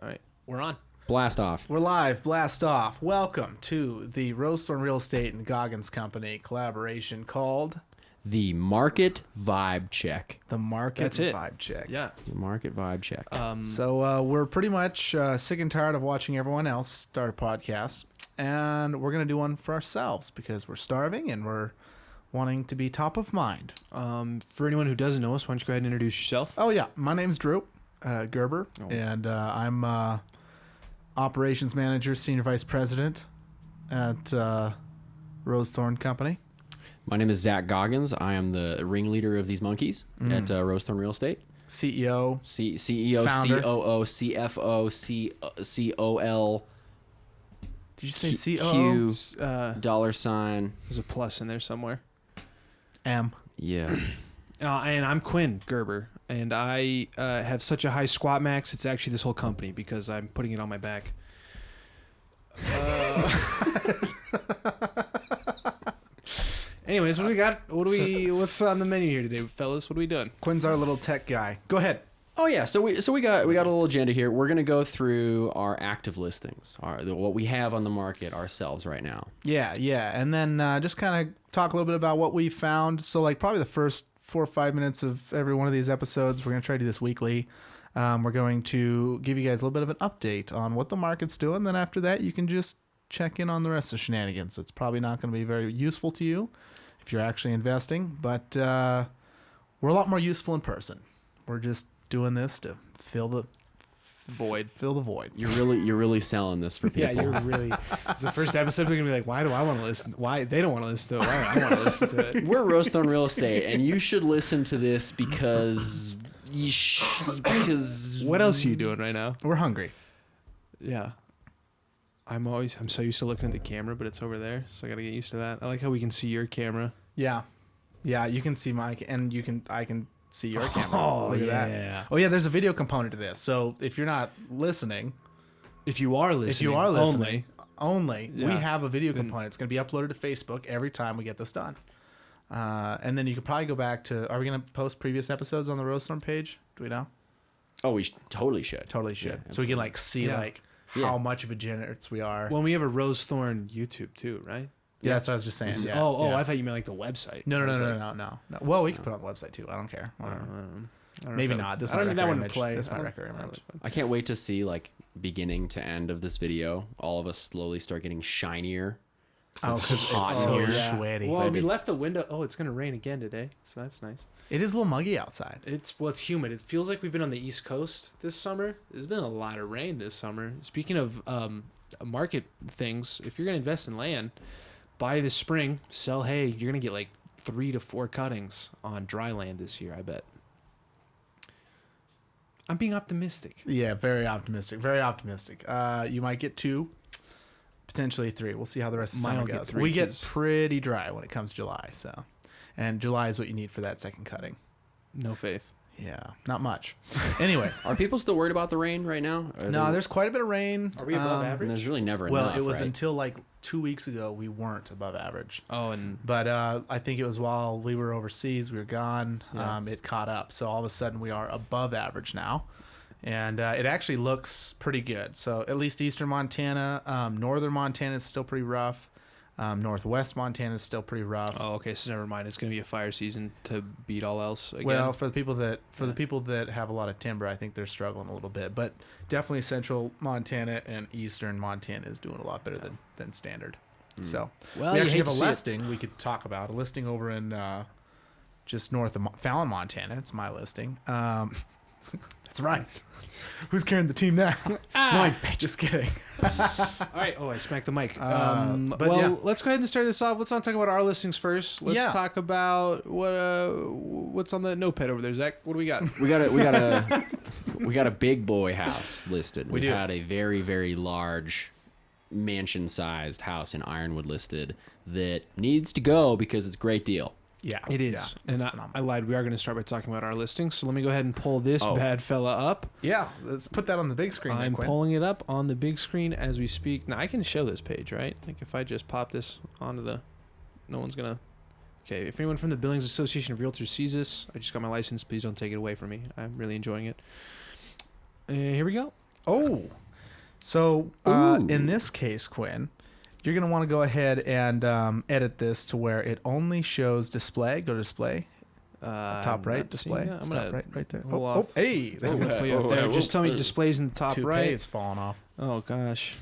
All right, we're on. Blast off. We're live. Blast off. Welcome to the Thorn Real Estate and Goggins Company collaboration called The Market Vibe Check. the Market That's it. Vibe Check. Yeah. The Market Vibe Check. So we're pretty much sick and tired of watching everyone else start a podcast, and we're going to do one for ourselves because we're starving and we're wanting to be top of mind. For anyone who doesn't know us, why don't you go ahead and introduce yourself? Oh, yeah. My name's Drew Gerber, and I'm operations manager, senior vice president at Thorn Company. My name is Zach Goggins. I am the ringleader of these monkeys at Thorn Real Estate. CEO. CEO, Founder. COO, CFO, COL, Did you say COO? Q, dollar sign. There's a plus in there somewhere. M. Yeah. And I'm Quinn Gerber, and I have such a high squat max. It's actually this whole company because I'm putting it on my back. Anyways, what do we got? What's on the menu here today, fellas? What are we doing? Quinn's our little tech guy. Go ahead. Oh yeah, so we got a little agenda here. We're gonna go through our active listings, what we have on the market ourselves right now. Yeah, and then just kind of talk a little bit about what we found. So, like, probably the first 4 or 5 minutes of every one of these episodes, we're going to try to do this weekly. We're going to give you guys a little bit of an update on what the market's doing. Then after that, you can just check in on the rest of the shenanigans. It's probably not going to be very useful to you if you're actually investing, but we're a lot more useful in person. We're just doing this to fill the void. You're really selling this for people. Yeah, you're really. It's the first episode. They're gonna be like, "Why do I want to listen? Why they don't want to listen to it? Why do I want to listen to it?" We're Thorn Real Estate, and you should listen to this because What else are you doing right now? We're hungry. Yeah. I'm so used to looking at the camera, but it's over there, so I gotta get used to that. I like how we can see your camera. Yeah, you can see my, and I can see your camera. Oh, Look at yeah. that. Oh yeah, there's a video component to this. So if you're not listening, If you are listening, only we Yeah. have a video component. It's going to be uploaded to Facebook every time we get this done. And then you can probably go back to. Are we going to post previous episodes on the Thorn page? Do we know? Oh, we totally should. Totally should. Yeah, so we can like see Yeah. like Yeah. how much of a degenerates we are. Well, we have a Rose Thorn YouTube too, right? Yeah, that's what I was just saying. Yeah, Oh, yeah. I thought you meant like the website. No. I was like, No. Well, we can put it on the website too. I don't care. I Whatever. don't know Maybe if not. This I don't might need that wreck our one to image. play. This I might don't- wreck our image. I can't wait to see like beginning to end of this video. All of us slowly start getting shinier. Oh, It's 'cause it's hot in so here. sweaty. Well, we Maybe. left the window. Oh, it's gonna rain again today, so that's nice. It is a little muggy outside. It's humid. It feels like we've been on the East Coast this summer. There's been a lot of rain this summer. Speaking of market things, if you're gonna invest in land, buy this spring, sell hay. You're gonna get like 3 to 4 cuttings on dry land this year. I bet. I'm being optimistic. Yeah, very optimistic. Very optimistic. You might get 2, potentially 3. We'll see how the rest of the Mine summer will get goes. 3 We get 'cause- pretty dry when it comes July, so. And July is what you need for that second cutting. No faith. Yeah, not much. Anyways. Are people still worried about the rain right now? No, there's quite a bit of rain. Are we above And average? there's really never Well, enough, it was right? until like 2 weeks ago we weren't above average. Oh, and But I think it was while we were overseas, we were gone, Yeah. it caught up. So all of a sudden we are above average now. And it actually looks pretty good. So at least eastern Montana, northern Montana is still pretty rough. Northwest Montana is still pretty rough. oh, okay. So never mind. It's gonna be a fire season to beat all else again. Well, for the people that have a lot of timber, I think they're struggling a little bit. But definitely central Montana and eastern Montana is doing a lot better than standard. So Well, we you actually hate have a to see it. listing we could talk about. A listing over in just north of Fallon, Montana. It's my listing. That's right. Who's carrying the team now? It's mine. Just kidding. All right. Oh, I smacked the mic. But well, yeah. let's go ahead and start this off. Let's not talk about our listings first. Let's Yeah. talk about what's on the notepad over there, Zach. What do we got? we got a big boy house listed. We We've do. had a very, very large mansion-sized house in Ironwood listed that needs to go because it's a great deal. Yeah, It is. Yeah, it's and I phenomenal. lied. We are going to start by talking about our listings. So let me go ahead and pull this Oh. bad fella up. Yeah, let's put that on the big screen. I'm Quinn. pulling it up on the big screen as we speak. Now I can show this page, right? Like if I just pop this onto the, no one's gonna. Okay, if anyone from the Billings Association of Realtors sees this, I just got my license. Please don't take it away from me. I'm really enjoying it. Here we go. Oh, so Ooh. in this case, Quinn, you're gonna want to go ahead and edit this to where it only shows display. Go to display. Top right display. I'm Top gonna right there. pull Oh, off. hey, there we go. Put you up there. Just tell me displays in the top Toupee right. is falling off. Oh gosh.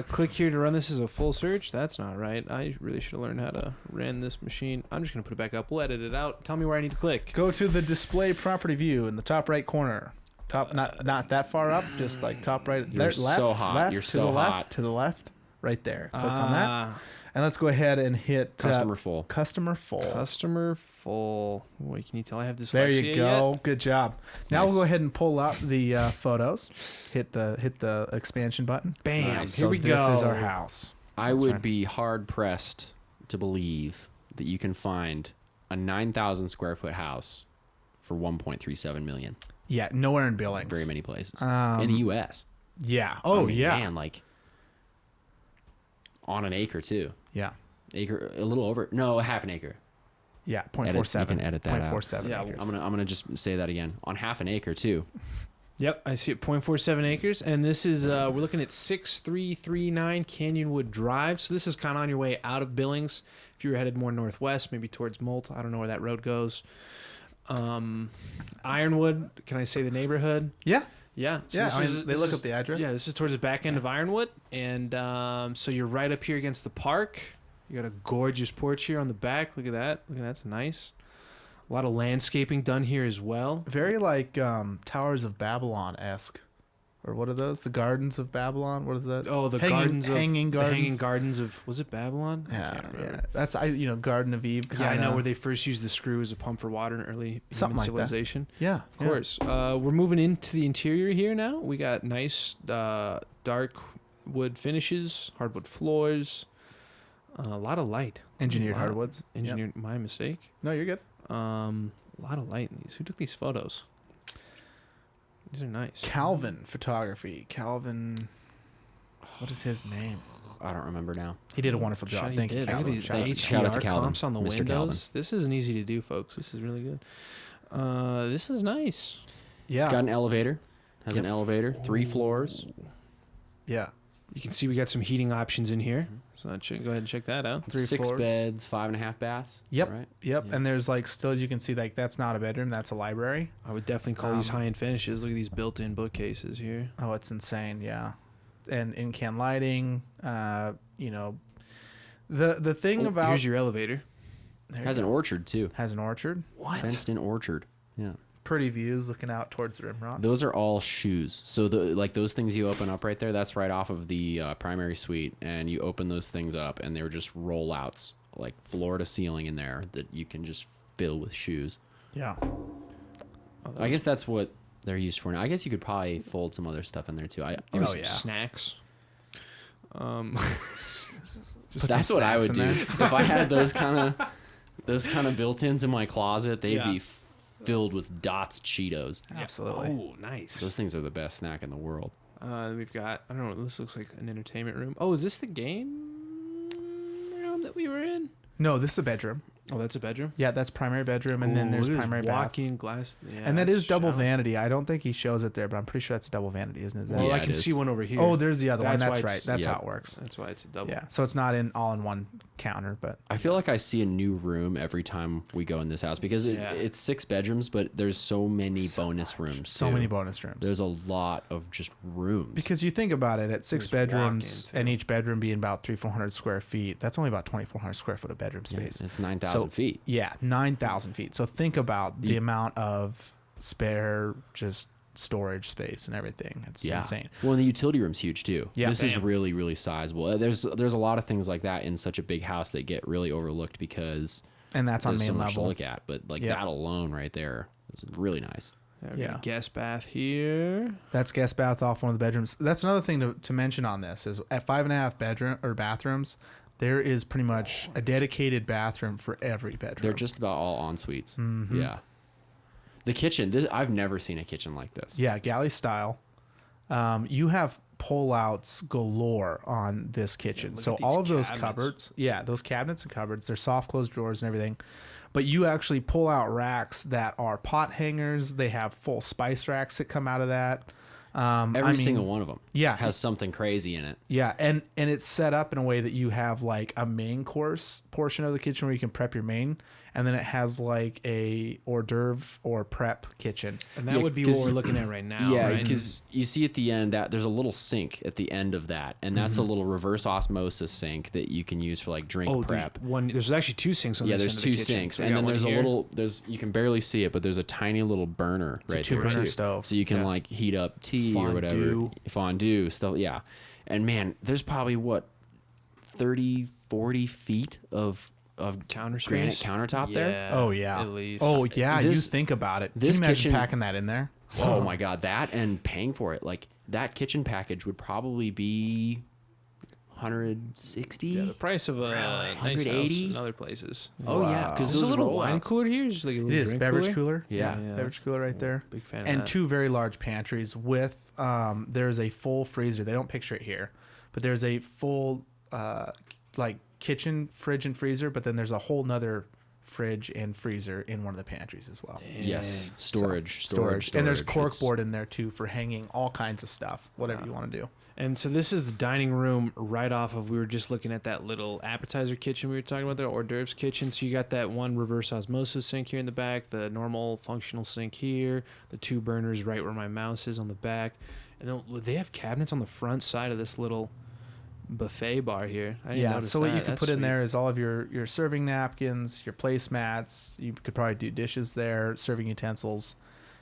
Click here to run this as a full search. That's not right. I really should have learned how to run this machine. I'm just gonna put it back up. We'll edit it out. Tell me where I need to click. Go to the display property view in the top right corner. Top, not that far up, just like top right. You're there, so left, hot. Left, You're to so the left, hot. to the left, right there. Click on that, Ah, and let's go ahead and hit Customer full. Customer full. Customer full. Wait, can you tell I have dyslexia? There you go. Yet? Good job. Now Nice. we'll go ahead and pull up the photos. Hit the expansion button. Bam. Nice. Here So we go. This is our house. I That's would right. be hard pressed to believe that you can find a 9,000 square foot house for 1.37 million. Yeah, nowhere in Billings. Very many places Um, in the U.S. Yeah. I Oh mean, yeah. man, like on an acre too. Yeah. Acre, a little over. No, half an acre. Yeah. Edit- 0.47. you can edit that out. 0.47 Yeah, acres. I'm gonna just say that again. On half an acre too. Yep, I see it. 0.47 acres, and this is we're looking at 6339 Canyonwood Drive. So this is kind of on your way out of Billings. If you were headed more northwest, maybe towards Molt, I don't know where that road goes. Ironwood. Can I say the neighborhood? Yeah. Yeah. So Yeah. this I mean, is- they this look is- up the address. Yeah, this is towards the back end of Ironwood, and so you're right up here against the park. You got a gorgeous porch here on the back. Look at that. Look at that's nice. A lot of landscaping done here as well. Very like Towers of Babylon esque, or what are those? The Gardens of Babylon. What is that? Oh, the Hanging- gardens of hanging the hanging gardens. gardens of was it Babylon? I Yeah, can't remember. yeah. That's Garden of Eve. Yeah, I know kinda. where they first used the screw as a pump for water in early Something human like that. civilization. Yeah, Of course. We're moving into the interior here now. We got nice dark wood finishes, hardwood floors, a lot of light. Engineered Wow. hardwoods. Yep. Engineered. My mistake. No, you're good. A lot of light in these. Who took these photos? These are nice. Calvin Photography. Calvin. What is his name? I don't remember now. He did a wonderful job. Shout- Thank you, did. Look at Calvin. these Shout out to HDR Shout out to Calvin, comps on the Mr. windows. Calvin. This isn't easy to do, folks. This is really good. This is nice. Yeah. It's got an elevator. Has an elevator. 3 floors. Yeah. You can see we got some heating options in here. So go ahead and check that out. 3 6 floors. beds, 5.5 baths. Yep. Right. Yep. Yeah. And there's like still, as you can see, like that's not a bedroom. That's a library. I would definitely call these Um, high-end finishes. Look at these built-in bookcases here. Oh, it's insane. Yeah. And in-can lighting. The thing about Here's your elevator. there Has you an go. orchard too. Has an orchard. What? Fenced in orchard. Yeah. Pretty views looking out towards the Rimrock. Those are all shoes. So those things you open up right there, that's right off of the primary suite, and you open those things up, and they're just rollouts, like floor to ceiling in there that you can just fill with shoes. Yeah. I guess that's what they're used for now. I guess you could probably fold some other stuff in there too. Oh, yeah. Snacks. Put That's some what I snacks would in do there. if I had those kind of built-ins in my closet. They'd Yeah. be filled with Dots Cheetos. Absolutely. Oh, nice. Those things are the best snack in the world. We've got, I don't know, this looks like an entertainment room. Oh, is this the game room that we were in? No, this is a bedroom. Oh, that's a bedroom? Yeah, that's primary bedroom, and then Ooh, there's look at this primary bath. walk-in glass. Yeah, And that that's is double shower. vanity. I don't think he shows it there, but I'm pretty sure that's a double vanity, isn't it? Is that- Well, Yeah, I it can is. see one over here. Oh, there's the other one. That's That's why right. it's- That's Yep. how it works. That's why it's a double. Yeah. So it's not all in one counter, but I feel like I see a new room every time we go in this house because Yeah. it's 6 bedrooms, but there's so many bonus rooms. so too. many bonus rooms. There's a lot of just rooms. Because you think about it, at 6 There's bedrooms walk-in, too. and each bedroom being about 300-400 square feet, that's only about 2,400 square foot of bedroom Yeah, space. it's 9,000 feet. Yeah, 9,000 feet. So think about the amount of spare just storage space and everything. It's Yeah. insane. Well, and the utility room's huge too. Yeah. This is Bam. really, really sizable. There's a lot of things like that in such a big house that get really overlooked because And that's on there's so main much to level. look at. But like Yeah. that alone right there is really nice. We got Yeah. a guest bath here. That's guest bath off one of the bedrooms. That's another thing to mention on this is at 5.5 bedroom or bathrooms, there is pretty much a dedicated bathroom for every bedroom. They're just about all en suites. Mm-hmm. Yeah. The kitchen. I've never seen a kitchen like this. Yeah, galley style. You have pull-outs galore on this kitchen. look So at these all of those cabinets. cupboards, yeah, those cabinets and cupboards, they're soft closed drawers and everything. But you actually pull out racks that are pot hangers. They have full spice racks that come out of that. Every single one of them yeah, has something crazy in it. yeah, and it's set up in a way that you have like a main course portion of the kitchen where you can prep your main, and then it has like a hors d'oeuvre or prep kitchen. And that Yeah, would be what 'cause we're looking at right now. Yeah, right? because you see at the end that there's a little sink at the end of that, and that's a little reverse osmosis sink that you can use for like drink prep. There's actually two sinks on Yeah, this there's end of two the kitchen. sinks, So we and got then one there's here. you can barely see it, but there's a tiny little burner It's a right two there. burner too. stove. So you can Yeah. like heat up tea or whatever. Fondue. Fondue stuff, yeah. And man, there's probably what 30, 40 feet of Counter granite space? countertop there. Yeah, Oh yeah. at least. Oh yeah. You This- think about it. Can this you imagine kitchen- packing that in there? Oh my god, that and paying for it. Like that kitchen package would probably be 160. Yeah, the price of a nice house 180? in other places. Oh yeah, Wow. because Is this a those little wine rollouts. cooler here? Just like a It little is drink beverage cooler. Yeah. Beverage cooler right there. Big fan of And that. two very large pantries with there's a full freezer. They don't picture it here, but there's a full like kitchen fridge and freezer, but then there's a whole nother fridge and freezer in one of the pantries as well. Yes, So, storage. And there's It's- corkboard in there too for hanging all kinds of stuff, whatever you want to do. And so this is the dining room right off of, we were just looking at that little appetizer kitchen we were talking about, the hors d'oeuvres kitchen. So you got that one reverse osmosis sink here in the back, the normal functional sink here, the two burners right where my mouse is on the back. And then they have cabinets on the front side of this little buffet bar here. I didn't Yeah, notice so what that. you can That's put in sweet. there is all of your serving napkins, your placemats. You could probably do dishes there, serving utensils,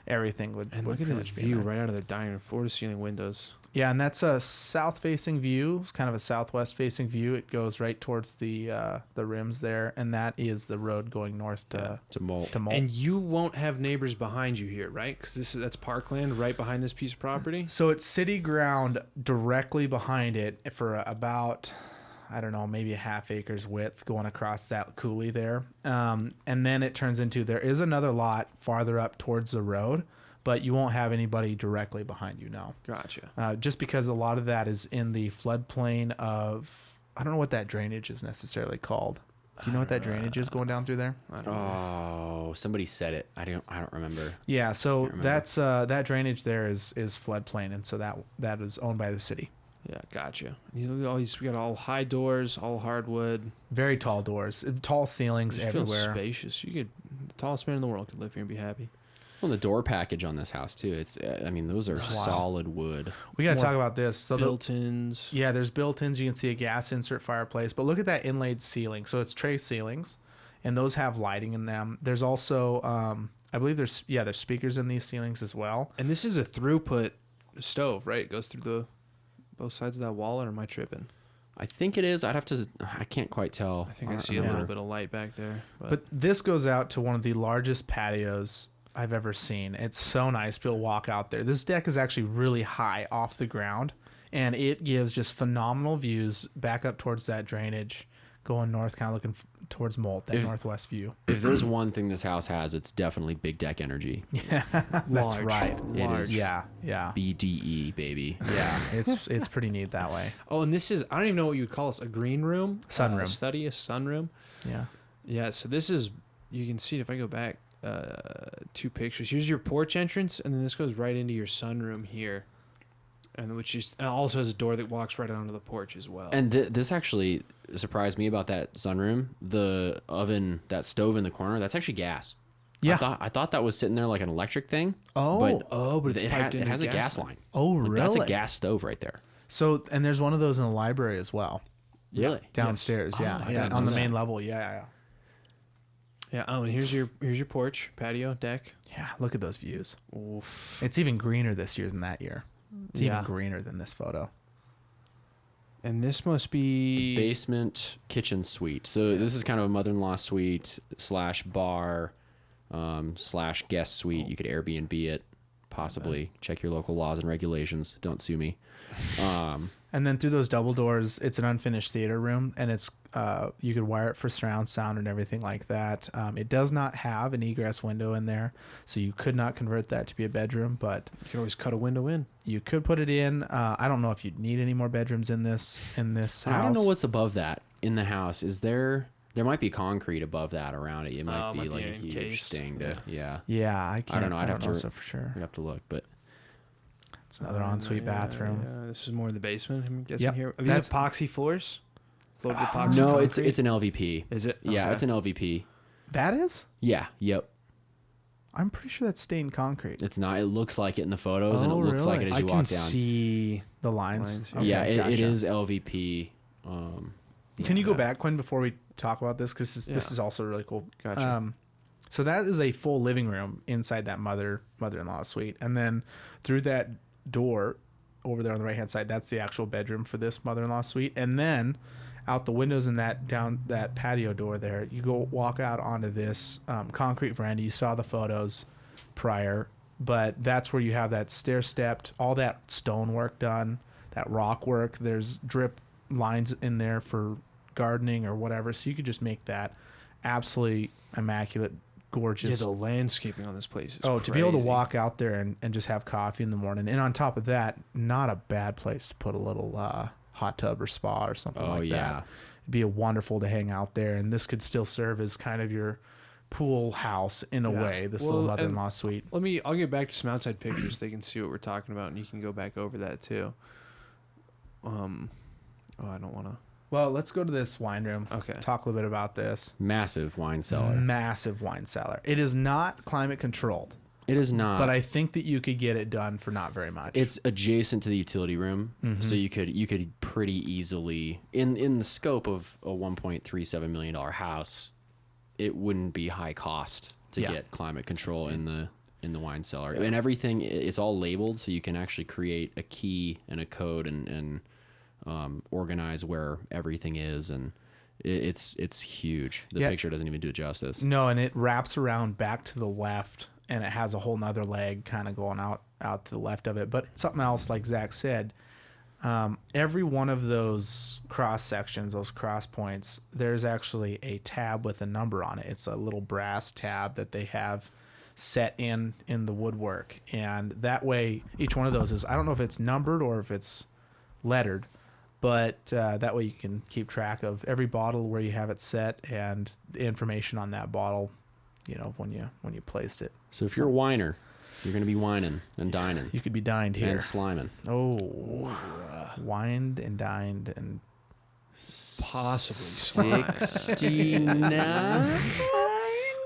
everything would. And would look at pretty this much be in view there. right out of the dining room, floor to ceiling windows. Yeah, and that's a south-facing view, it's kind of a southwest-facing view. It goes right towards the rims there, and that is the road going north to to Molt. to Molt. And you won't have neighbors behind you here, right? Because that's parkland right behind this piece of property. So it's city ground directly behind it for about, I don't know, maybe a half acre's width going across that coulee there. And then it turns into, there is another lot farther up towards the road, but you won't have anybody directly behind you, no. Gotcha. Just because a lot of that is in the floodplain of, I don't know what that drainage is necessarily called. Do you know what that drainage is going down through there? I don't know. Oh, somebody said it. I don't remember. Yeah, so remember. that's that drainage there is floodplain, and so that is owned by the city. Yeah, gotcha. You look at all these, we got all high doors, all hardwood. Very tall doors, tall ceilings It feels everywhere. spacious. You could, the tallest man in the world could live here and be happy. Well, the door package on this house too. It's I mean those are Wow. solid wood. We got to More talk about this. So Built-ins. yeah, there's built-ins. You can see a gas insert fireplace, but look at that inlaid ceiling. So it's tray ceilings, and those have lighting in them. There's also, I believe there's speakers in these ceilings as well. And this is a throughput stove, right? It goes through both sides of that wall, or am I tripping? I think it is. I can't quite tell. I think I don't see a remember. little bit of light back there. But this goes out to one of the largest patios I've ever seen. It's so nice to be able to walk out there. This deck is actually really high off the ground, and it gives just phenomenal views back up towards that drainage, going north, kind of looking towards Molt, that northwest view. If there's one thing this house has, it's definitely big deck energy. Yeah, that's Large. right. It is. Yeah, yeah, BDE baby. yeah. It's pretty neat that way. Oh, and this is, I don't even know what you would call this, a green room? Sunroom. A study, a sunroom. Yeah. Yeah, so this is, you can see it if I go back two pictures. Here's your porch entrance, and then this goes right into your sunroom here. And which is, and also has a door that walks right onto the porch as well. And this actually surprised me about that sunroom. The oven, that stove in the corner, that's actually gas. Yeah. I thought that was sitting there like an electric thing. Oh. but it's piped it into has a a gas line. Oh, Like, really? That's a gas stove right there. So, and there's one of those in the library as well, Really? downstairs. Oh, Yeah, I yeah, didn't on know the main that. level. Yeah. Yeah. Oh, and here's your porch, patio, deck. Yeah, look at those views. Oof. It's even greener this year than that year. It's Yeah. even greener than this photo. And this must be Basement kitchen suite. So this is kind of a mother-in-law suite / bar / guest suite. You could Airbnb it, possibly. Check your local laws and regulations. Don't sue me. And then through those double doors, it's an unfinished theater room, and it's you could wire it for surround sound and everything like that. It does not have an egress window in there, so you could not convert that to be a bedroom, but you can always cut a window in. you could put it in. I don't know if you'd need any more bedrooms in this house. I don't know what's above that in the house. Is there? There might be concrete above that around it. It might be might be like a an huge encased, thing. yeah. Yeah. Yeah, I don't know. I'd have to know so for sure. We'd have to look, but It's another ensuite bathroom. Yeah, this is more in the basement. I'm guessing Yep. here. Are these That's- epoxy floors? Floated epoxy No, concrete? it's an LVP. Is it? Yeah, Okay. it's an LVP. That is? Yeah, yep. I'm pretty sure that's stained concrete. It's not. It looks like it in the photos, and it Oh, looks like it really? as I you can walk down. see. The lines. Lines, Okay, yeah, it gotcha. is LVP. Can you go Yeah. back, Quinn, before we talk about this? Because this Yeah. is also really cool. Gotcha. So that is a full living room inside that mother-in-law suite, and then through that door over there on the right-hand side, that's the actual bedroom for this mother-in-law suite. And then out the windows in that down that patio door there, you go walk out onto this concrete veranda. You saw the photos prior, but that's where you have that stair-stepped, all that stonework done, that rock work. There's drip lines in there for gardening or whatever, so you could just make that absolutely immaculate, gorgeous. Yeah, the landscaping on this place is To be able to crazy. walk out there and just have coffee in the morning, and on top of that, not a bad place to put a little hot tub or spa or something like that. It'd be wonderful to hang out there, and this could still serve as kind of your pool house in a Yeah. way, this Well, little and- mother-in-law suite. I'll get back to some outside pictures. They can see what we're talking about, and you can go back over that too. I don't want to. Well, let's go to this wine room. Okay. Talk a little bit about this. Massive wine cellar. Massive wine cellar. It is not climate controlled, It is not. but I think that you could get it done for not very much. It's adjacent to the utility room, Mm-hmm. so you could pretty easily, in the scope of a $1.37 million house, it wouldn't be high cost to Yeah. get climate control in the wine cellar. And everything, it's all labeled, so you can actually create a key and a code and organize where everything is, and it's huge. The Yeah. picture doesn't even do it justice. No, and it wraps around back to the left, and it has a whole nother leg kind of going out to the left of it. But something else, like Zach said, every one of those cross sections, those cross points, there's actually a tab with a number on it. It's a little brass tab that they have set in the woodwork, and that way each one of those is, I don't know if it's numbered or if it's lettered, but that way you can keep track of every bottle where you have it set and the information on that bottle, when you placed it. So if you're a whiner, you're going to be whining and dining You could be dined here. and sliming. Oh, wined and dined and Possibly slime. 69.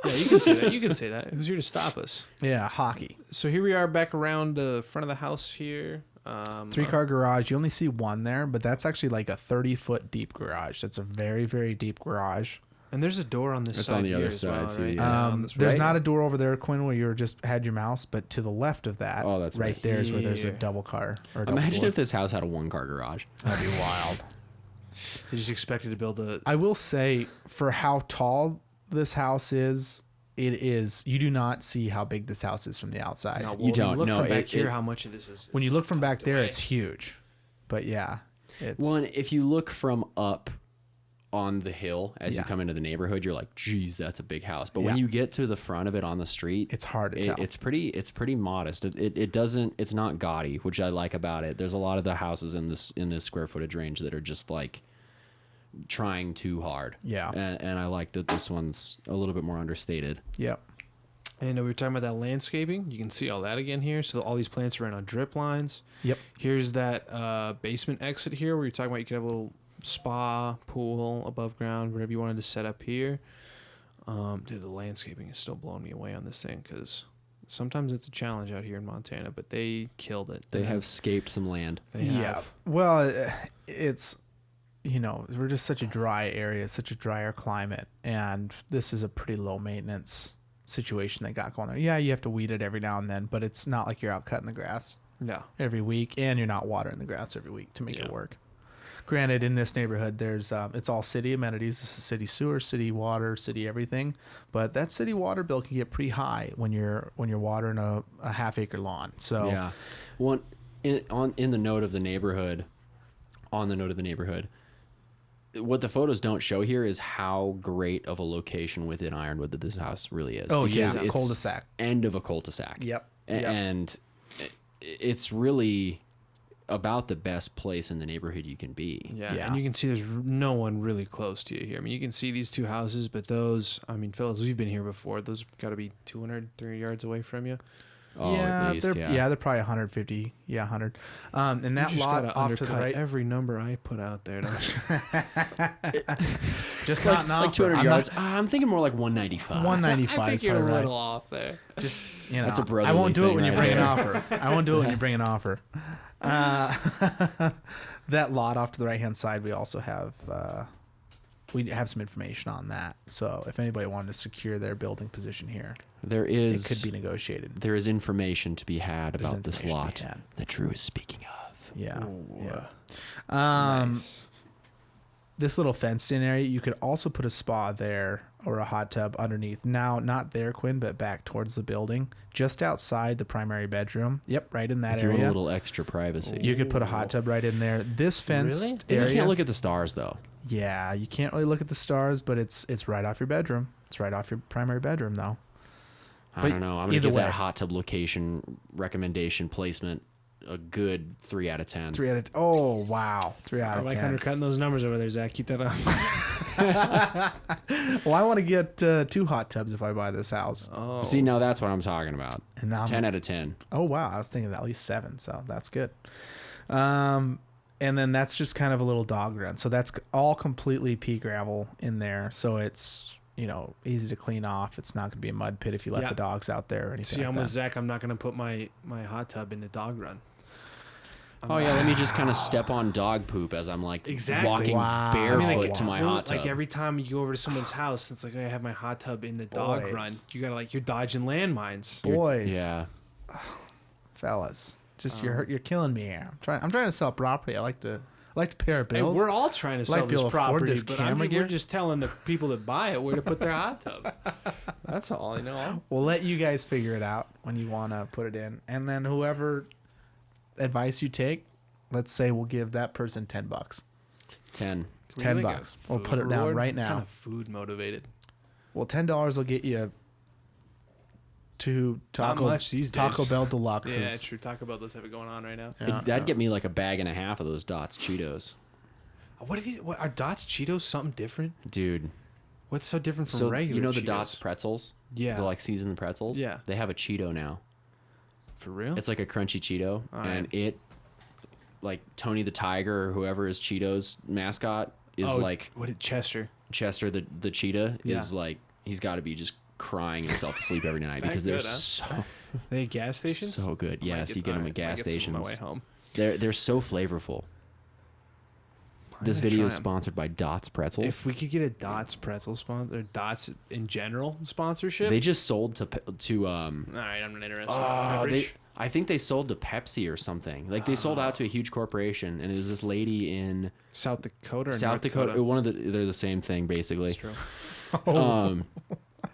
Yeah, you can say that. You can say that. Who's here to stop us? yeah, hockey. So here we are back around the front of the house here. 3-car garage. You only see one there, but that's actually like a 30-foot deep garage. That's a very, very deep garage. And there's a door on this It's side on the here other as side, well, too, right? yeah. On this There's right. not a door over there, Quinn, where you just had your mouse, but to the left of that, Oh, that's right right. there is where there's a Here. double car. Or double Imagine door. if this house had a 1-car garage. That'd be wild. They just expected to build a. I will say, for how tall this house is, you do not see how big this house is from the outside. No, You when you don't. look No, from back it- here. it- How much of this is? When you look from back tucked there, away. it's huge. But yeah, it's Well, and if you look from up on the hill as Yeah. you come into the neighborhood, you're like, geez, that's a big house. But when Yeah. you get to the front of it on the street, it's hard to tell. it's pretty modest. It's not gaudy, which I like about it. There's a lot of the houses in this square footage range that are just like trying too hard. Yeah. And I like that this one's a little bit more understated. Yep. And we were talking about that landscaping. You can see all that again here. So all these plants are in on drip lines. Yep. Here's that basement exit here where you're talking about you could have a little spa, pool, above ground, whatever you wanted to set up here. Dude, the landscaping is still blowing me away on this thing because sometimes it's a challenge out here in Montana, but they killed it. They have scaped some land. They have. Well, it's we're just such a dry area, such a drier climate, and this is a pretty low maintenance situation they got going there. Yeah, you have to weed it every now and then, but it's not like you're out cutting the grass No. every week, and you're not watering the grass every week to make Yeah. it work. Granted, in this neighborhood, there's it's all city amenities. This is city sewer, city water, city everything. But that city water bill can get pretty high when you're watering a half-acre lawn. So Yeah. One on the note of the neighborhood, what the photos don't show here is how great of a location within Ironwood that this house really is. Oh, Because yeah, it's cul-de-sac. End of a cul-de-sac. Yep. And it's really about the best place in the neighborhood you can be. Yeah. Yeah. And you can see there's no one really close to you here. I mean, you can see these two houses, but those, I mean, fellas, we've been here before. Those got to be 200, 300 yards away from you. Oh, at least, they're probably 150. Yeah, 100. And You that just lot gotta off to the undercut right, every number I put out there. Don't you? just like, not like 200 I'm yards. I'm thinking more like 195. 195 I is think you're a probably little right. off there. Just you know, That's a I brotherly won't do it thing when you right bring an there. offer. I won't do it when you bring an offer. That lot off to the right hand side, we also have we have some information on that. So if anybody wanted to secure their building position here, There it is could be negotiated. there is information to be had There's about this information to lot be had. that Drew is speaking of. Yeah, Ooh, yeah. Nice. This little fenced in area, you could also put a spa there or a hot tub underneath. Now, not there, Quinn, but back towards the building, just outside the primary bedroom. Yep, right in that If you want a area. little extra privacy. You could put a hot tub right in there. This fenced Really? You area. can't look at the stars though. Yeah, you can't really look at the stars, but it's right off your bedroom. It's right off your primary bedroom, though. I But don't know. I'm gonna either give way. that hot tub location recommendation placement a good 3 out of 10. 3 out of oh wow, 3 out I of like 10. undercutting those numbers over there, Zach. Keep that up. Well, I want to get 2 hot tubs if I buy this house. Oh, See, now that's what I'm talking about. And now I'm 10 out of 10. Oh wow, I was thinking at least 7, so that's good. And then that's just kind of a little dog run. So that's all completely pea gravel in there. So it's, you know, easy to clean off. It's not going to be a mud pit if you let Yeah. the dogs out there or anything See, like I'm that. with Zach. I'm not gonna put my hot tub in the dog run. Oh yeah, let me just kind of step on dog poop as I'm like Exactly. walking Wow. barefoot I mean, to my well, hot tub. Like every time you go over to someone's house, it's like, oh, I have my hot tub in the dog Boys. run. You gotta you're dodging landmines. Boys, Yeah. fellas, just you're killing me here. I'm trying to sell property. I like to pay our Hey, bills. we're all trying to Like sell be this able to afford property, this but camera we're gear? just telling the people that buy it where to put their hot tub. That's all I know. We'll let you guys figure it out when you want to put it in, and then whoever advice you take, let's say we'll give that person $10. 10. Can we make a $10. We'll food put it down reward? right now. Kind of food motivated. Well, $10 will get you 2 Not much these days. Taco Bell Deluxes. Yeah, true. Taco Bell does have it going on right now. Yeah, That'd get me like a bag and a half of those Dots Cheetos. What are these? What are Dots Cheetos? Something different? Dude. What's so different from So regular? you know the Cheetos? Dots pretzels? Yeah. The like seasoned pretzels? Yeah. They have a Cheeto now. For real? It's like a crunchy Cheeto. All and right. it like Tony the Tiger or whoever is Cheeto's mascot is like what did Chester? Chester the cheetah Yeah. is like he's got to be just crying himself to sleep every night That because they're good, huh? so They have gas stations. so good. Yes, you get them at gas stations. On my way home. They're so flavorful. I'm This gonna video try is 'em. sponsored by Dots Pretzels. If we could get a Dots pretzel sponsor, or Dots in general sponsorship. They just sold to All right, I'm not interested. oh, Beverage? I think they sold to Pepsi or something. Like they sold out to a huge corporation, and it was this lady in South Dakota or South North Dakota. One of they're the same thing basically. That's true.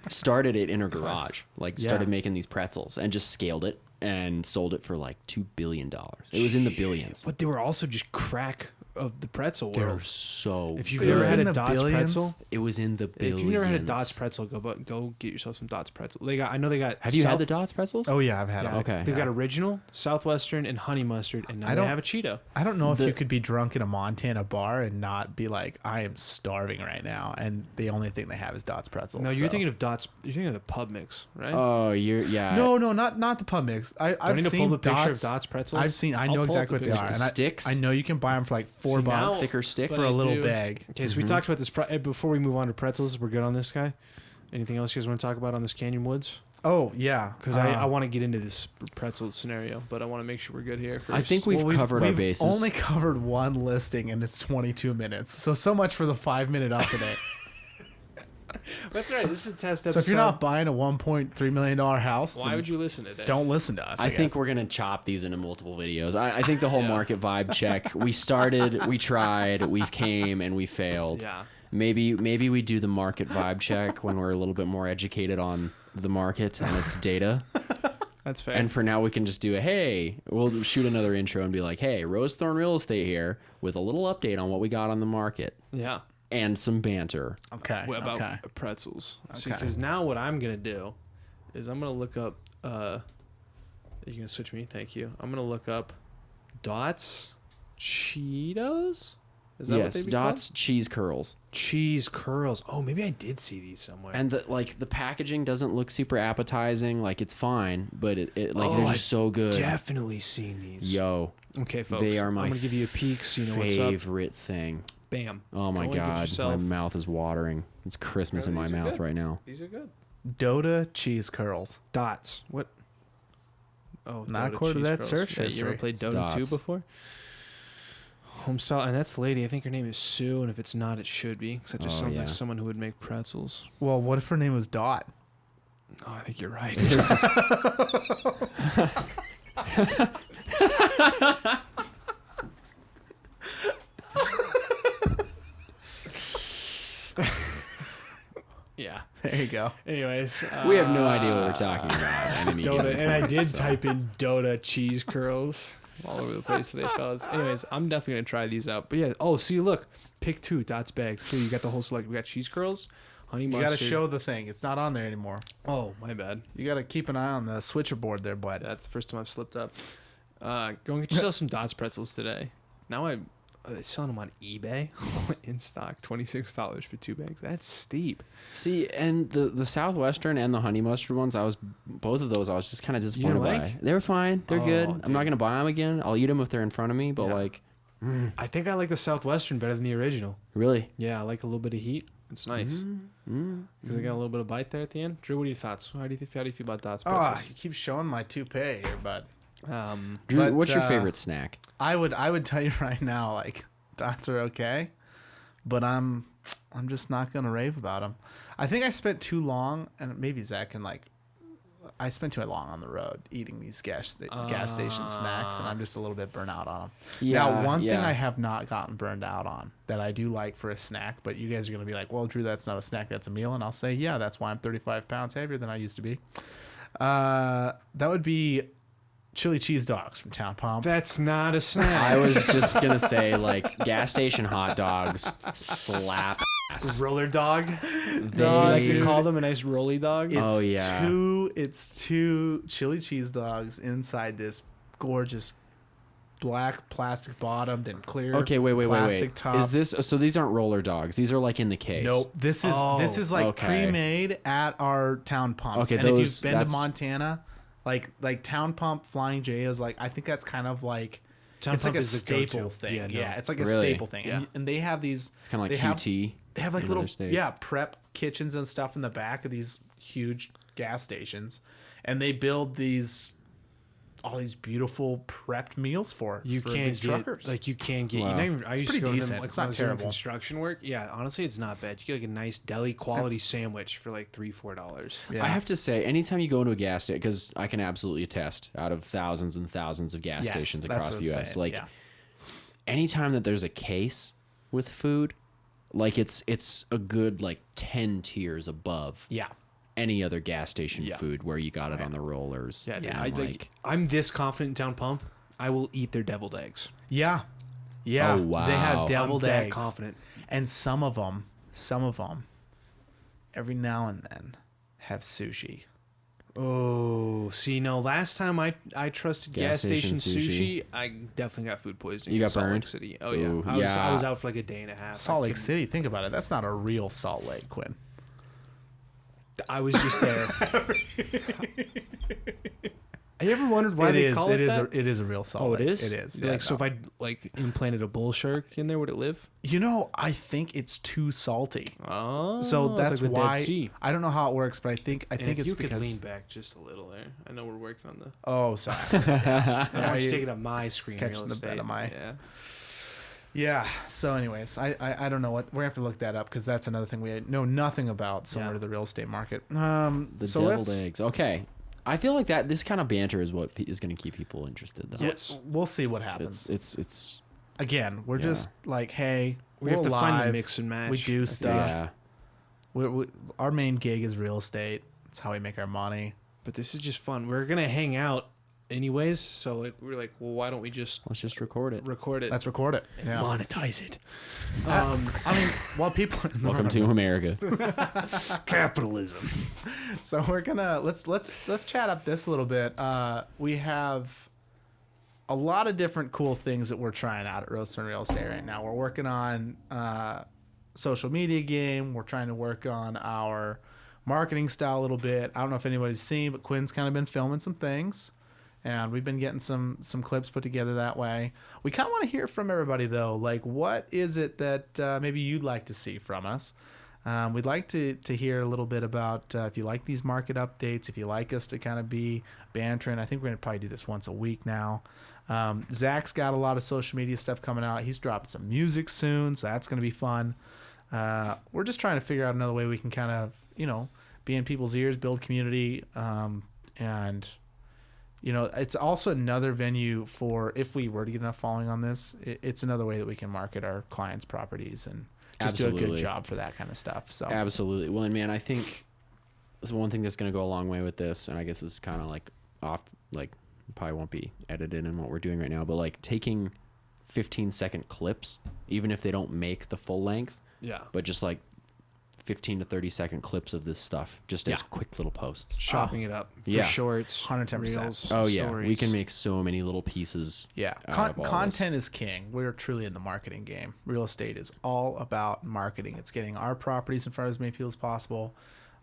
Started it in her garage, like started Yeah. making these pretzels, and just scaled it and sold it for like $2 billion. It was in the billions. But they were also just crack of the pretzel They're world. so. If you've It never was had in a the Dots billions? pretzel, it was in the billions. if you've never had a Dots pretzel, go get yourself some Dots pretzel. I know they got. Have you South- had the Dots pretzels? Oh yeah, I've had Yeah, them. Okay. They've got Yeah. original, Southwestern, and honey mustard, and now I they don't- have a Cheeto. I don't know if The- you could be drunk in a Montana bar and not be like, I am starving right now, and the only thing they have is Dots pretzels. No, you're so. thinking of Dots. You're thinking of the pub mix, right? Oh, yeah. No, not the pub mix. Do I I've need to seen pull up a picture Dots. of Dots pretzels. I I'll know pull up exactly the what they picture. are. The And sticks? I know you can buy them for like $4 See, now- thicker sticks. But for a I little do- bag. Okay, so we talked about this before we move on to pretzels. We're good on this guy. Anything else you guys want to talk about on this Canyon Woods? Oh yeah, Because I want to get into this pretzel scenario, but I want to make sure we're good here first. I think we've covered our bases. only covered one listing and it's 22 minutes. So much for the 5-minute update. That's right. This is a test episode. So if you're not buying a $1.3 million house, why then would you listen to that? don't listen to us. I think guess. we're gonna chop these into multiple videos. I think the whole market vibe check. We started, we tried, we came, and we failed. Yeah. Maybe we do the market vibe check when we're a little bit more educated on the market and its data. That's fair. And for now, we can just do we'll shoot another intro and be like, hey, Rose Thorn Real Estate here with a little update on what we got on the market yeah. and some banter. Okay. About okay. pretzels. See, Okay. because now what I'm gonna do is I'm gonna look up. You gonna switch me? Thank you. I'm gonna look up Dots Cheetos. Is that what Yes, they be Dots cheese curls. called? Cheese curls. Oh, maybe I did see these somewhere. And the packaging doesn't look super appetizing. Like it's fine, but it they're I've just so good. Definitely seen these. Yo, Okay, folks. they are my I'm gonna give you a peek so you know what's up. favorite thing. Bam. Oh my Go and get god, my yourself- mouth is watering. It's Christmas in my These are mouth good. right now. These are good. Dota cheese curls. Dots. What? Oh, Not Dota according to cheese that curls. search Yeah, you ever history. played It's Dota 2 Dots. before? Homestyle, and that's the lady. I think her name is Sue, and if it's not, it should be, because that just Oh, sounds like yeah. someone who would make pretzels. Well, what if her name was Dot? Oh, I think you're right. Yeah. There you go. Anyways, We have no idea what we're talking about. at any Dota, given and I point, did so. type in Dota cheese curls all over the place today, fellas. Anyways, I'm definitely gonna try these out. But yeah, oh, see, look, pick 2 Dots bags. Here, you got the whole select. We got cheese curls, honey You mustard. got to show the thing. It's not on there anymore. Oh, my bad. You got to keep an eye on the switcher board there, bud. That's the first time I've slipped up. Go and get yourself some Dots pretzels today. Now are they selling them on eBay in stock? $26 for 2 bags. That's steep. See, and the Southwestern and the honey mustard ones, both of those I was just kind of disappointed didn't by. like? They were fine. They're Oh, good. dude. I'm not gonna buy them again. I'll eat them if they're in front of me. But Yeah. like, I think I like the Southwestern better than the original. really, Yeah, I like a little bit of heat. It's nice because I got a little bit of bite there at the end. Drew, what are your thoughts? How do you feel about Dots Oh, pretzels? you keep showing my toupee here, bud. Drew, But, what's your favorite snack? I would tell you right now, like, Dots are okay, but I'm just not gonna rave about them. I think I spent too long, and maybe Zach can I spent too long on the road eating these gas station snacks, and I'm just a little bit burnt out on them. Now, one thing I have not gotten burned out on that I do like for a snack, but you guys are gonna be like, "Well, Drew, that's not a snack, that's a meal," and I'll say, "Yeah, that's why I'm 35 pounds heavier than I used to be." That would be chili cheese dogs from Town Pump. That's not a snack. I was just gonna say like gas station hot dogs slap ass. Roller dog. They- As we like to dude. call them, a nice rolly dog. Oh, yeah. It's two chili cheese dogs inside this gorgeous black plastic bottomed and clear. Okay, wait. plastic top. Is this so? These aren't roller dogs. These are like in the case. Nope. This is like okay. pre-made at our Town Pumps. Okay, and if those- you've been to that's- Montana, like Town Pump Flying J is like, I think that's kind of like Town it's Pump like a is the staple go-to. thing. Yeah, Yeah, no. it's like a Really? staple thing. Yeah. And they have these It's kind of they like have- QT. They have like in little other states. prep kitchens and stuff in the back of these huge gas stations, and they build all these beautiful prepped meals for You for can't these get truckers. like you can't get. Wow. You know, even, I It's used to pretty go to them decent. like It's when I not was doing terrible. construction work. Yeah, honestly, it's not bad. You get like a nice deli quality sandwich for like $3-4. Yeah. I have to say, anytime you go into a gas station, because I can absolutely attest, out of thousands and thousands of gas Yes, stations that's across what the I'm U.S., saying, like yeah. anytime that there's a case with food, like it's a good like 10 tiers above yeah. any other gas station Yeah. food where you got it on the rollers. Yeah, dude, Yeah, And, I'm this confident in Town Pump. I will eat their deviled eggs. Yeah. Yeah. Oh, wow. They have deviled I'm that eggs. confident. And some of them, every now and then have sushi. Oh, see, no. Last time I trusted gas Gas station station sushi, I definitely got food poisoning. You in got Salt Lake burned? City. Oh yeah. Ooh, I yeah. was out for like a day and a half. Salt I Lake couldn't- City, think about it. That's not a real Salt Lake, Quinn. I was just there. Have you ever wondered why they call it that? It is a real Salt Oh, Lake. it is. It is. Like, so if I like implanted a bull shark in there, would it live? I think it's too salty. Oh, So it's that's like the Dead why Sea. I don't know how it works, but I think And it's if you because. could lean back just a little there. I know we're working on the. Oh, sorry. I want you you taking up my screen. catching real the estate. bed of my- Yeah. Yeah. So, anyways, I don't know what we're gonna have to look that up because that's another thing we know nothing about similar Yeah. to the real estate market. The so deviled let's eggs. Okay. I feel like this kind of banter is what is going to keep people interested, though. Yes. we'll see what happens. It's Again, we're Yeah. just like, hey, We have we're to find the live. mix and match. We do I stuff. yeah. Our main gig is real estate. It's how we make our money. But this is just fun. We're gonna hang out anyways, so like we're like, well, why don't we just Let's just record it. record it, Let's record it. Yeah. monetize it? I mean, while people Welcome to America. Capitalism. So we're gonna let's chat up this a little bit. We have a lot of different cool things that we're trying out at Roast and Real Estate right now. We're working on social media game. We're trying to work on our marketing style a little bit. I don't know if anybody's seen, but Quinn's kind of been filming some things, and we've been getting some clips put together that way. We kind of want to hear from everybody though. Like, what is it that maybe you'd like to see from us? We'd like to hear a little bit about if you like these market updates, if you like us to kind of be bantering. I think we're going to probably do this once a week now. Zach's got a lot of social media stuff coming out. He's dropping some music soon, so that's going to be fun. We're just trying to figure out another way we can kind of, be in people's ears, build community, and it's also another venue for, if we were to get enough following on this, it's another way that we can market our clients' properties and just do a good job for that kind of stuff. So Absolutely. Well, and man, I think one thing that's going to go a long way with this, and I guess it's kind of like off, like probably won't be edited in what we're doing right now, but like taking 15-second clips, even if they don't make the full length, but just like 15 to 30-second clips of this stuff, just as quick little posts. Chopping it up for shorts, 110%. reels, Oh yeah, stories. we can make so many little pieces. Yeah, content is king. We're truly in the marketing game. Real estate is all about marketing. It's getting our properties in front of as many people as possible.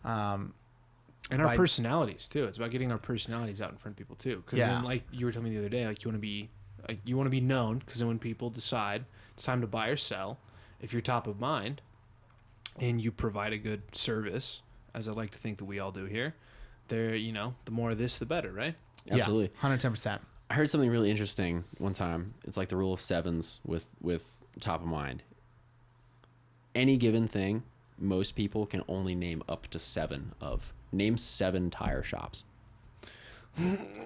And our personalities too. It's about getting our personalities out in front of people too. Because then, like you were telling me the other day, like you want to be known. Because then when people decide it's time to buy or sell, if you're top of mind, and you provide a good service, as I like to think that we all do here, the more of this, the better, right? Absolutely, 110%. I heard something really interesting one time. It's like the rule of sevens with top of mind. Any given thing, most people can only name up to 7 of. Name 7 tire shops.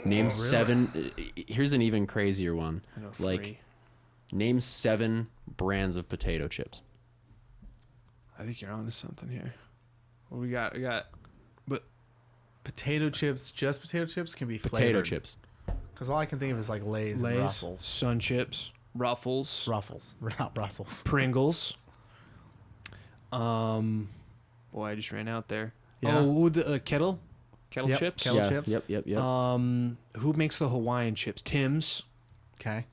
Name 7. Here's an even crazier one. I know 3. Name 7 brands of potato chips. I think you're onto something here. What we got? But potato chips, just potato chips can be potato flavored. chips. Because all I can think of is like Lay's and Ruffles. Sun Chips, Ruffles, Not Brussels. Pringles. Boy, I just ran out there. Yeah. Oh, the kettle chips. Kettle chips. Yep. Who makes the Hawaiian chips? Tim's. Okay.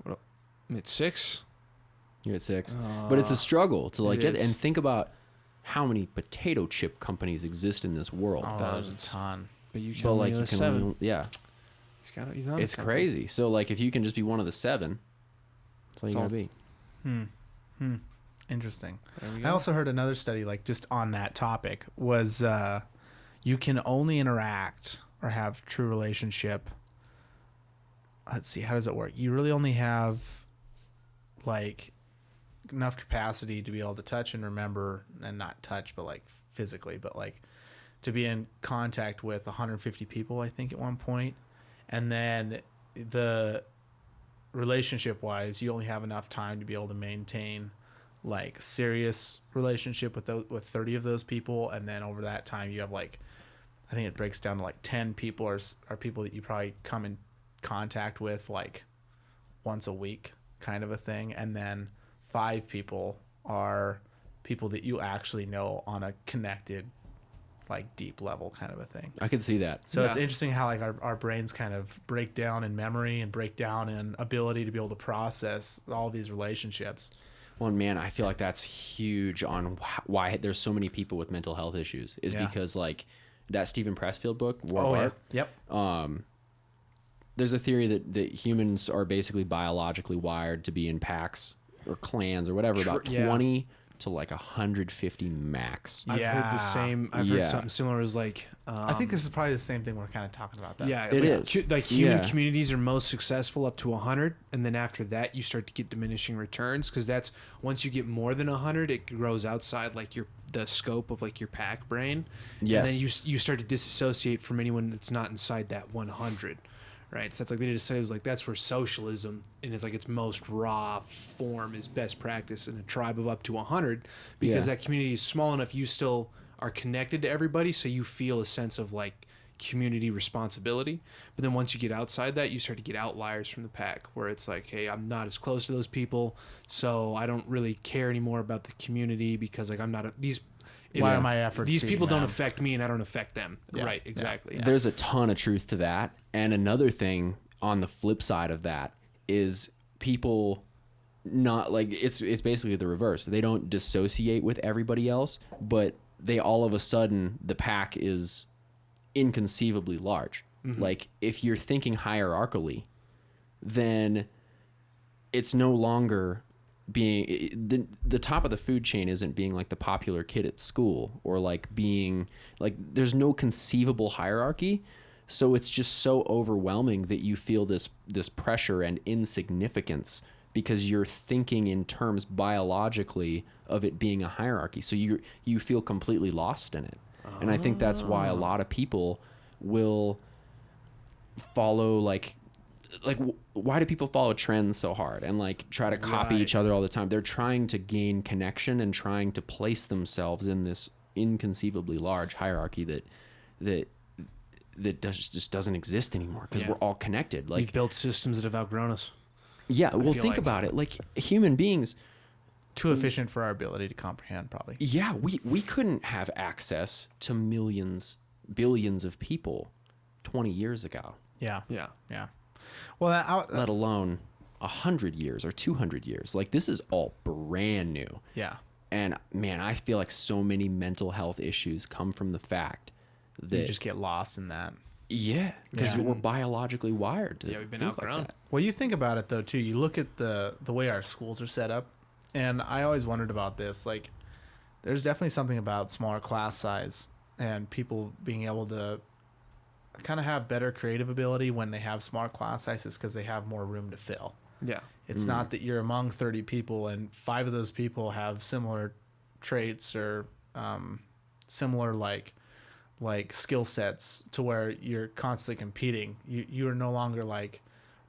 I'm at 6. You're at 6. But it's a struggle to like it get is. and think about how many potato chip companies exist in this world. Oh, Thousands. there's a ton. But you can But only like you list can 7. only, He's on it's something. crazy. So like if you can just be one of the 7, that's all you gotta be. Interesting. There we go. I also heard another study, like just on that topic, was you can only interact or have true relationship. Let's see, how does it work? You really only have like enough capacity to be able to touch and remember, and not touch, but like physically, but like to be in contact with 150 people, I think, at one point. And then the relationship wise, you only have enough time to be able to maintain like serious relationship with 30 of those people. And then over that time you have like, I think it breaks down to like 10 people are people that you probably come in contact with like once a week kind of a thing. And then 5 people are people that you actually know on a connected, like deep level kind of a thing. I could see that. So it's interesting how like our brains kind of break down in memory and break down in ability to be able to process all these relationships. Well, man, I feel like that's huge on why there's so many people with mental health issues is because like that Stephen Pressfield book, War of Art. Yep. There's a theory that humans are basically biologically wired to be in packs or clans or whatever, about 20 to like 150 max. I've heard the same. I've heard something similar. Is like I think this is probably the same thing we're kind of talking about. Then. Yeah, it is. Like human communities are most successful up to 100, and then after that you start to get diminishing returns, because that's once you get more than 100, it grows outside like the scope of like your pack brain. Yes. And then you start to disassociate from anyone that's not inside that 100. Right, so that's like they just said it was like that's where socialism in its most raw form is best practice in a tribe of up to 100, because that community is small enough you still are connected to everybody, so you feel a sense of like community responsibility. But then once you get outside that, you start to get outliers from the pack, where it's like, hey, I'm not as close to those people, so I don't really care anymore about the community, because like I'm not why are my efforts? These people don't affect me, and I don't affect them. Yeah. Right, exactly. Yeah. There's a ton of truth to that. And another thing, on the flip side of that is people not like it's basically the reverse. They don't dissociate with everybody else, but they all of a sudden the pack is inconceivably large. Like if you're thinking hierarchically, then it's no longer being the top of the food chain isn't being like the popular kid at school or like being like there's no conceivable hierarchy. So it's just so overwhelming that you feel this pressure and insignificance because you're thinking in terms biologically of it being a hierarchy. So you feel completely lost in it. And I think that's why a lot of people will follow like why do people follow trends so hard and like try to copy each other all the time? They're trying to gain connection and trying to place themselves in this inconceivably large hierarchy that just doesn't exist anymore because we're all connected. Like we've built systems that have outgrown us. Yeah, well, think about it. Like human beings, Too efficient for our ability to comprehend, probably. yeah, we couldn't have access to billions of people 20 years ago, Yeah. Yeah. Yeah. Well, let alone 100 years or 200 years. Like this is all brand new. yeah. And man, I feel like so many mental health issues come from the fact You that just get lost in that. because Yeah. we're biologically wired to we've been think like outgrown. that. Well, you think about it though too. You look at the way our schools are set up, and I always wondered about this. Like, there's definitely something about smaller class size and people being able to kind of have better creative ability when they have smaller class sizes because they have more room to fill. Yeah. It's not that you're among 30 people and 5 of those people have similar traits or similar like skill sets to where you're constantly competing. You are no longer like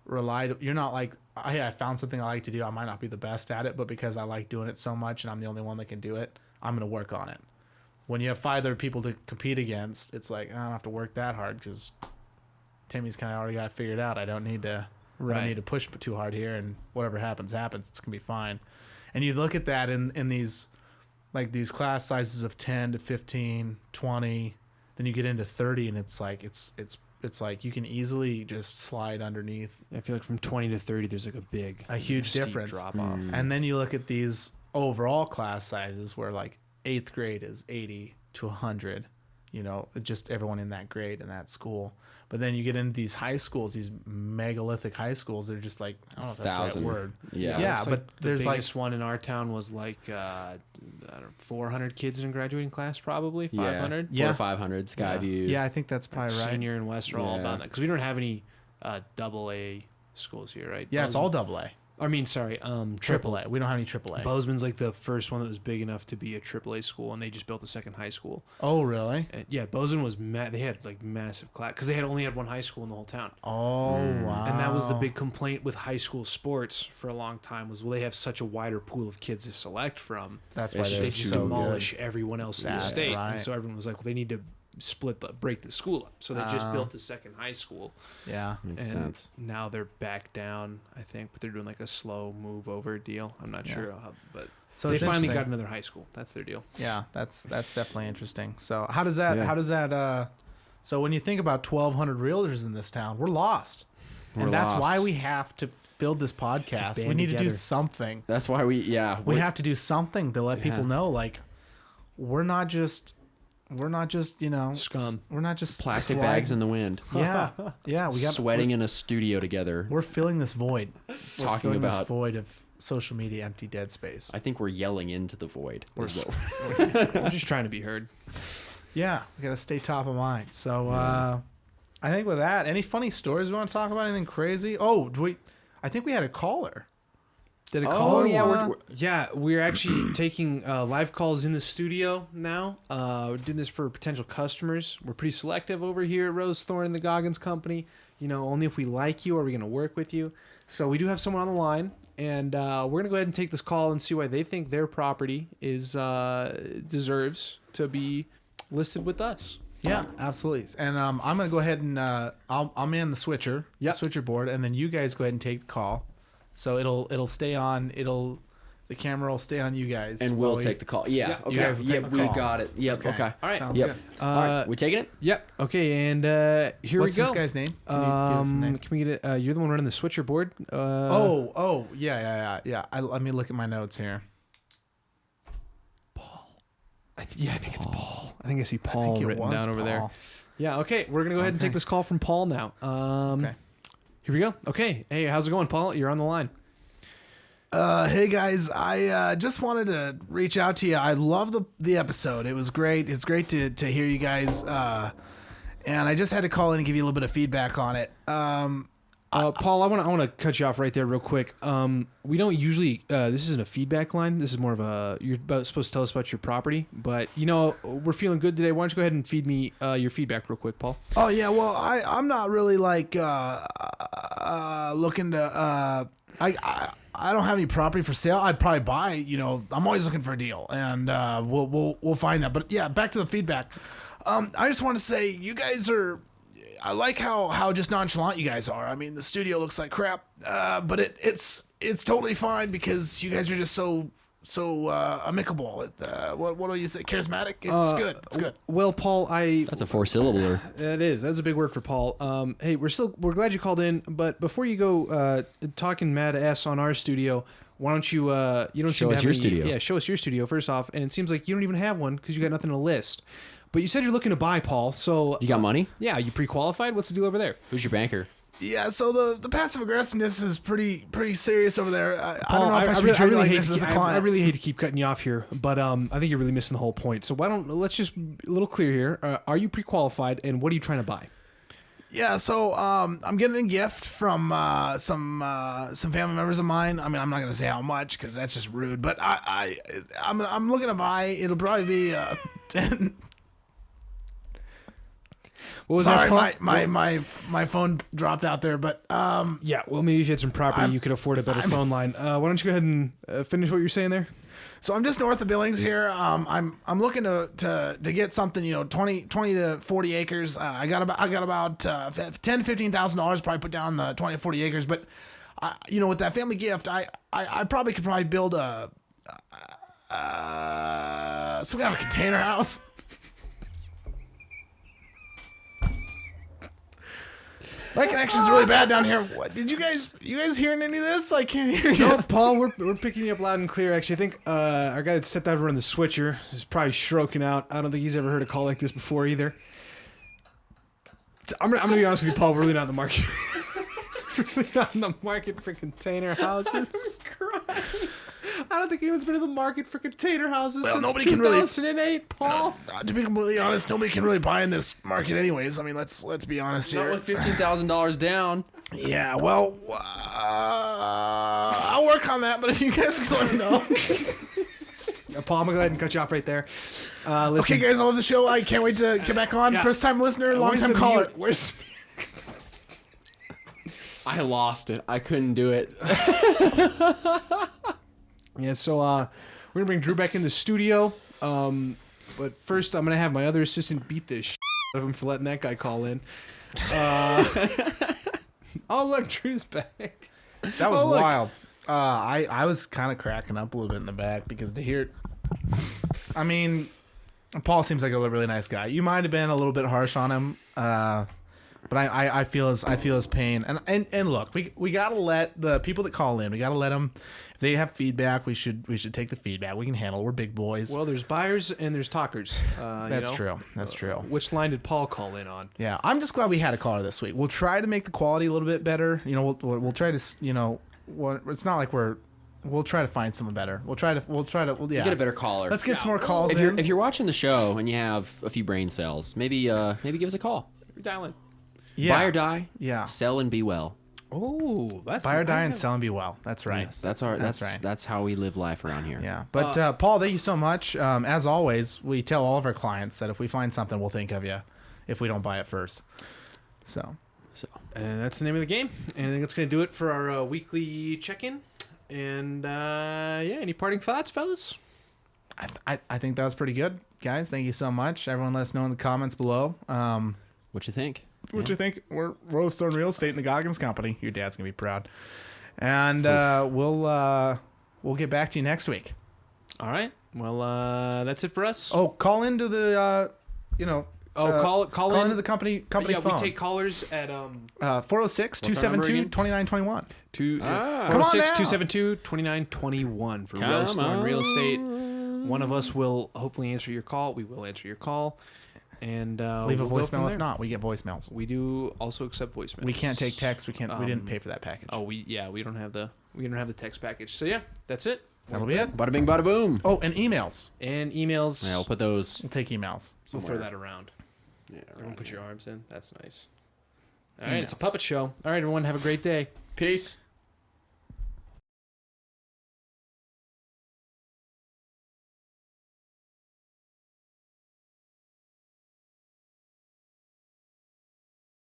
you're not like, hey, I found something I like to do. I might not be the best at it, but because I like doing it so much and I'm the only one that can do it, I'm going to work on it. When you have 5 other people to compete against, it's like, I don't have to work that hard because Timmy's kind of already got it figured out. I don't need to push too hard here, and whatever happens. It's going to be fine. And you look at that in these class sizes of 10 to 15, 20, then you get into 30 and it's like like you can easily just slide underneath. I feel like from 20 to 30, there's like a huge steep difference. drop off. And then you look at these overall class sizes where like 8th grade is 80 to 100, just everyone in that grade in that school. But then you get into these high schools, these megalithic high schools. They're just like, I don't know if that's the 1,000. right word. Yeah. Yeah, It's but like there's the like biggest one in our town was like I don't know, 400 kids in a graduating class, probably 500. Yeah. 400 or 500 Skyview. yeah, I think that's probably right. Senior and West are all Yeah. about that because we don't have any double A schools here, right? Yeah, it's all double A. I mean, sorry, Triple A. We don't have any triple A. Bozeman's like the first one that was big enough to be a AAA school, and they just built a second high school. Oh, really? And yeah, Bozeman was they had like massive class because they had only had one high school in the whole town. Oh, wow. And that was the big complaint with high school sports for a long time was, well, they have such a wider pool of kids to select from. That's why It's they're They just just so demolish good. everyone else in the That's state. right. And so everyone was like, well, they need to break the school up. So they just built a second high school. Yeah. Makes And sense. now they're back down, I think, but they're doing like a slow move over deal. I'm not Yeah. sure how, but So they it's finally interesting. got another high school. That's their deal. Yeah, that's definitely interesting. So how does that Yeah. so when you think about 1,200 realtors in this town, we're lost. We're And that's lost. why we have to build this podcast. band We need to do together. something. That's why we We have to do something to let people Yeah. know like we're not just Scum. We're not just plastic slide- bags in the wind. Yeah. Yeah, we got Sweating in a studio together. We're filling this void. We're Talking filling this about- void of social media empty dead space. I think we're yelling into the void. is what We're just trying to be heard. Yeah, we got to stay top of mind. So I think with that, any funny stories we want to talk about? Anything crazy? Oh, I think we had a caller. Did a caller yeah, wanna- Yeah, we're actually taking live calls in the studio now. We're doing this for potential customers. We're pretty selective over here at Rose Thorn and the Goggins Company. Only if we like you are we going to work with you. So we do have someone on the line, and we're going to go ahead and take this call and see why they think their property deserves to be listed with us. Yeah, absolutely. And I'm gonna go ahead and I'll man the switcher, Yep. switcher board, and then you guys go ahead and take the call. So it'll stay on. The camera will stay on you guys. And we'll take the call. Yeah. Yep. Okay. You guys will take Yeah, the we call. got it. Yep. Okay. All right. Sounds Yep. good. All right. We taking it? Yep. Okay, and here What's we go. this guy's name? Can you give us a name? Can we get it? You're the one running the switcher board. Yeah. Let me look at my notes here. I think it's Paul. I think I see Paul it written was down over there. Paul. Yeah. Okay, we're gonna go ahead and Okay. take this call from Paul now. Okay. Here we go. Okay. Hey, how's it going, Paul? You're on the line. Hey guys, I just wanted to reach out to you. I love the episode. It was great. It's great to hear you guys. And I just had to call in and give you a little bit of feedback on it. Paul, I want to cut you off right there real quick. We don't usually. This isn't a feedback line. This is more of a. You're supposed to tell us about your property, but we're feeling good today. Why don't you go ahead and feed me your feedback real quick, Paul? Oh yeah, well I'm not really like looking to. I don't have any property for sale. I'd probably buy. I'm always looking for a deal, and we'll find that. But yeah, back to the feedback. I just want to say you guys are. I like how just nonchalant you guys are. I mean, the studio looks like crap, but it's totally fine because you guys are just so amicable. What do you say? Charismatic. It's good. It's good. Well, Paul, That's a 4-syllaber. That is. That's a big word for Paul. Hey, we're glad you called in, but before you go talking mad ass on our studio, why don't you you don't Show seem to us have your any- studio. Yeah, show us your studio first off, and it seems like you don't even have one because you got nothing to list. But you said you're looking to buy, Paul. So You got money? Yeah, you pre-qualified. What's the deal over there? Who's your banker? Yeah, so the passive aggressiveness is pretty serious over there. I Paul, don't know if I should be I treated really like hate this to as a keep, client. I really hate to keep cutting you off here, but I think you're really missing the whole point. So let's just a little clear here. Are you pre-qualified, and what are you trying to buy? Yeah, so I'm getting a gift from some family members of mine. I mean, I'm not gonna say how much because that's just rude. But I'm looking to buy. It'll probably be 10. What was Sorry, that, Paul? my phone dropped out there. But Yeah, well, maybe if you had some property, you could afford a better phone line. Why don't you go ahead and finish what you're saying there? so I'm just north of Billings here. I'm looking to get something 20 to 40 acres. I got about $10,000 to $15,000 probably put down the 20 to 40 acres. But with that family gift, I probably could build a some kind of container house. My connection's really bad down here. What did you guys hearing any of this? I can't hear you. No, Paul, we're picking you up loud and clear. Actually, I think our guy that stepped out to run the switcher is probably stroking out. I don't think he's ever heard a call like this before either. I'm gonna be honest with you, Paul. We're really not in the market. Really not in the market for container houses. I don't think anyone's been in the market for container houses Well, since nobody can really- 2008, Paul. To be completely honest, nobody can really buy in this market anyways. I mean, let's be honest Not here. with $15,000 down. Yeah, well, I'll work on that, but if you guys can let me know. Paul, I'm gonna go ahead and cut you off right there. Listen, Okay, guys, I love the show. I can't wait to get back on. Yeah. First time listener, long where's time the caller. mute? Where's I lost it. I couldn't do it. Yeah, so we're gonna bring Drew back in the studio. But first, I'm gonna have my other assistant beat the shit out of him for letting that guy call in. Oh look, Drew's back. That was Oh, look. wild. I was kind of cracking up a little bit in the back because to hear it. I mean, Paul seems like a really nice guy. You might have been a little bit harsh on him, but I feel his pain. And look, we gotta let the people that call in. We gotta let them. If they have feedback, we should take the feedback. We can handle it. We're big boys. Well, there's buyers and there's talkers. That's true. That's true. Which line did Paul call in on? Yeah, I'm just glad we had a caller this week. We'll try to make the quality a little bit better. We'll try to it's not like we'll try to find someone better. We'll try to yeah. Get a better caller. Let's get some more calls If you're watching the show and you have a few brain cells, maybe give us a call. Dial in. Yeah. Buy or die. Yeah. Sell and be well. Oh, that's Buy or die and sell and be well. That's right. Yes, that's right. That's how we live life around here. Yeah. But Paul, thank you so much. As always, we tell all of our clients that if we find something, we'll think of you if we don't buy it first. So And that's the name of the game. And I think that's gonna do it for our weekly check-in. And any parting thoughts, fellas? I think that was pretty good, guys. Thank you so much. Everyone, let us know in the comments below. What you think? What you think? We're Rose Thorn Real Estate and the Goggins Company. Your dad's gonna be proud. And we'll we'll get back to you next week. All right. Well, that's it for us. Oh, call into the, call in into the company phone. we take callers at 406-272-2921. Come on 406-272-2921 for Real Storm Real Estate. One of us will hopefully answer your call. We will answer your call. And leave a voicemail if not. We get voicemails. We do also accept voicemails. We can't take text. We didn't pay for that package. We don't have the text package. So yeah, that's it. That'll be it. Bada bing, bada boom. Oh, and emails. Yeah, we'll put those. We'll take emails. We'll throw that around. Yeah, Everyone put your arms in. That's nice. All right, it's a puppet show. All right, everyone, have a great day. Peace.